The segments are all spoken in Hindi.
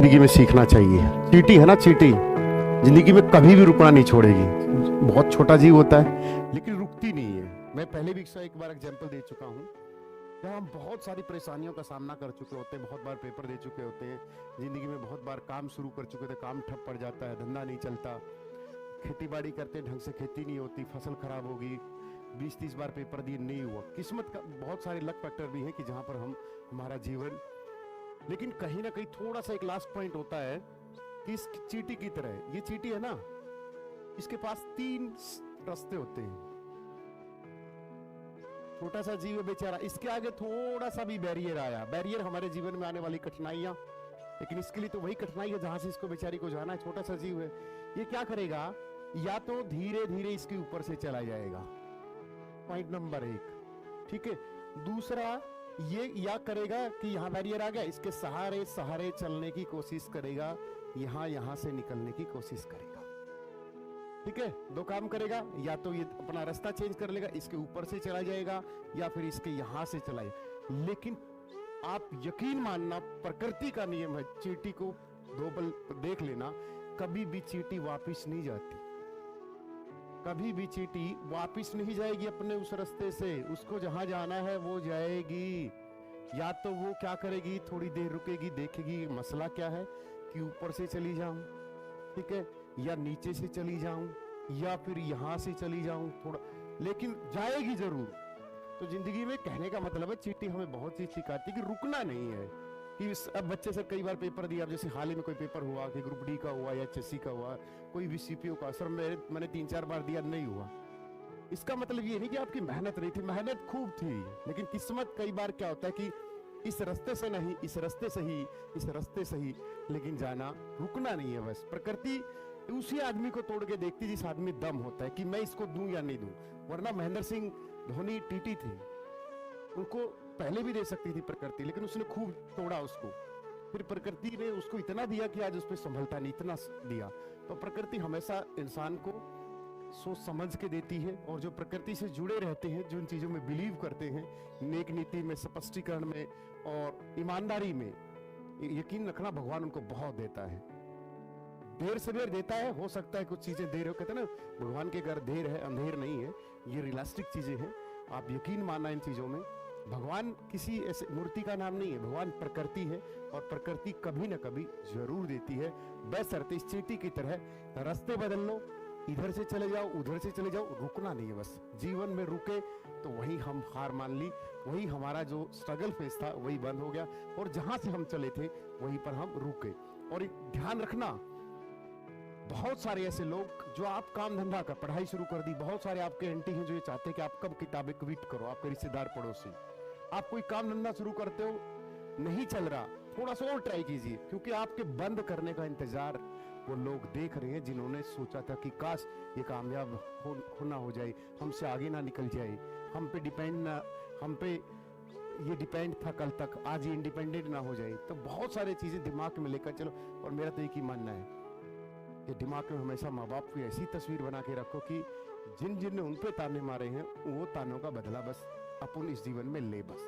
जिंदगी में सीखना चाहिए। चींटी है ना, चींटी जिंदगी में कभी भी रुकना नहीं छोड़ेगी। बहुत छोटा जीव होता है लेकिन रुकती नहीं है। मैं पहले भी इसका एक बार एग्जांपल दे चुका हूँ, जहाँ हम बहुत सारी परेशानियों का सामना कर चुके होते हैं, बहुत बार पेपर दे चुके होते हैं, जिंदगी में बहुत बार काम शुरू कर चुके थे, काम ठप पड़ जाता है, धंधा नहीं चलता, खेती बाड़ी करते ढंग से खेती नहीं होती, फसल खराब होगी, 20-30 बार पेपर दिए नहीं हुआ। किस्मत का बहुत सारे लक फैक्टर भी हैं कि जहाँ पर हमारा जीवन, लेकिन कहीं ना कहीं थोड़ा सा एक लास्ट पॉइंट होता है कि इस चींटी की तरह, ये चींटी है ना, इसके पास 3 रास्ते होते हैं। छोटा सा जीव है बेचारा, इसके आगे थोड़ा सा भी बैरियर आया, बैरियर हमारे जीवन में आने वाली कठिनाइयां, लेकिन इसके लिए तो वही कठिनाई है जहां से इसको बेचारी को जाना है। छोटा सा जीव है, ये क्या करेगा, या तो धीरे धीरे इसके ऊपर से चला जाएगा, पॉइंट नंबर 1, ठीक है। दूसरा, ये या करेगा कि यहां बैरियर आ गया, इसके सहारे सहारे चलने की कोशिश करेगा, यहां से निकलने की कोशिश करेगा, ठीक है। 2 काम करेगा, या तो ये अपना रास्ता चेंज कर लेगा, इसके ऊपर से चला जाएगा, या फिर इसके यहां से चला जाएगा। लेकिन आप यकीन मानना, प्रकृति का नियम है, चींटी को 2 पल देख लेना, कभी भी चींटी वापिस नहीं जाती, कभी भी चींटी वापिस नहीं जाएगी अपने उस रास्ते से। उसको जहां जाना है वो जाएगी। या तो वो क्या करेगी, थोड़ी देर रुकेगी, देखेगी मसला क्या है, कि ऊपर से चली जाऊं, ठीक है, या नीचे से चली जाऊं, या फिर यहां से चली जाऊं थोड़ा, लेकिन जाएगी जरूर। तो जिंदगी में कहने का मतलब है, चींटी हमें बहुत चीज सिखाती है कि रुकना नहीं है। कि अब बच्चे से कई बार पेपर दिया, अब जैसे हाल ही में कोई पेपर हुआ कि ग्रुप डी का हुआ या एचएससी का हुआ, कोई भी सीपीओ का, सर मैंने 3-4 बार दिया, नहीं हुआ। इसका मतलब ये नहीं कि आपकी मेहनत नहीं थी, मेहनत खूब थी, लेकिन किस्मत कई बार क्या होता है कि इस रास्ते से नहीं, इस रास्ते से ही, इस रास्ते से ही, लेकिन जाना, रुकना नहीं है। बस प्रकृति उसी आदमी को तोड़ के देखती जिस आदमी दम होता है कि मैं इसको दूं या नहीं दूं। वरना महेंद्र सिंह धोनी टीटी थे, उनको पहले भी दे सकती थी प्रकृति, लेकिन उसने खूब तोड़ा उसको, फिर प्रकृति ने उसको इतना दिया कि आज उस पर संभलता नहीं, इतना दिया। तो प्रकृति हमेशा इंसान को सोच समझ के देती है, और जो प्रकृति से जुड़े रहते हैं, जो इन चीजों में बिलीव करते हैं, नेक नीति में, स्पष्टीकरण में और ईमानदारी में, यकीन रखना भगवान उनको बहुत देता है। देर से देर देता है, हो सकता है कुछ चीजें देर हो, कहते हैं ना भगवान के घर देर है अंधेर नहीं है, ये रियलिस्टिक चीजें हैं, आप यकीन मानना इन चीजों में। भगवान किसी ऐसे मूर्ति का नाम नहीं है, भगवान प्रकृति है, और प्रकृति कभी ना कभी जरूर देती है। बशर्ते इस चींटी की तरह रास्ते बदल लो, इधर से चले जाओ, उधर से चले जाओ, रुकना नहीं है। बस जीवन में रुके तो वही हम हार मान ली, वही हमारा जो स्ट्रगल फेस था वही बंद हो गया, और जहां से हम चले थे वहीं पर हम रुके। और ध्यान रखना, बहुत सारे ऐसे लोग जो आप काम धंधा का पढ़ाई शुरू कर दी, बहुत सारे आपके एंटी हैं जो ये चाहते हैं कि आप कब किताबें क्विट करो, आपके रिश्तेदार पड़ोसी। आप कोई काम धंधा शुरू करते हो, नहीं चल रहा, थोड़ा सा और ट्राई कीजिए, क्योंकि आपके बंद करने का इंतजार वो लोग देख रहे हैं जिन्होंने सोचा था कि काश ये कामयाब होना हो जाए, हमसे आगे ना निकल जाए, हम पे डिपेंड ना, हम पे ये डिपेंड था कल तक, आज ये इंडिपेंडेंट ना हो जाए। तो बहुत सारी चीजें दिमाग में लेकर चलो। और मेरा तो एक ही मानना है कि दिमाग में हमेशा माँ बाप की ऐसी तस्वीर बना के रखो कि जिन जिन ने उन पे ताने मारे हैं, वो तानों का बदला बस अपन इस जीवन में ले, बस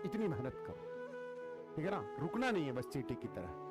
इतनी मेहनत करो, ठीक है ना। रुकना नहीं है बस चींटी की तरह।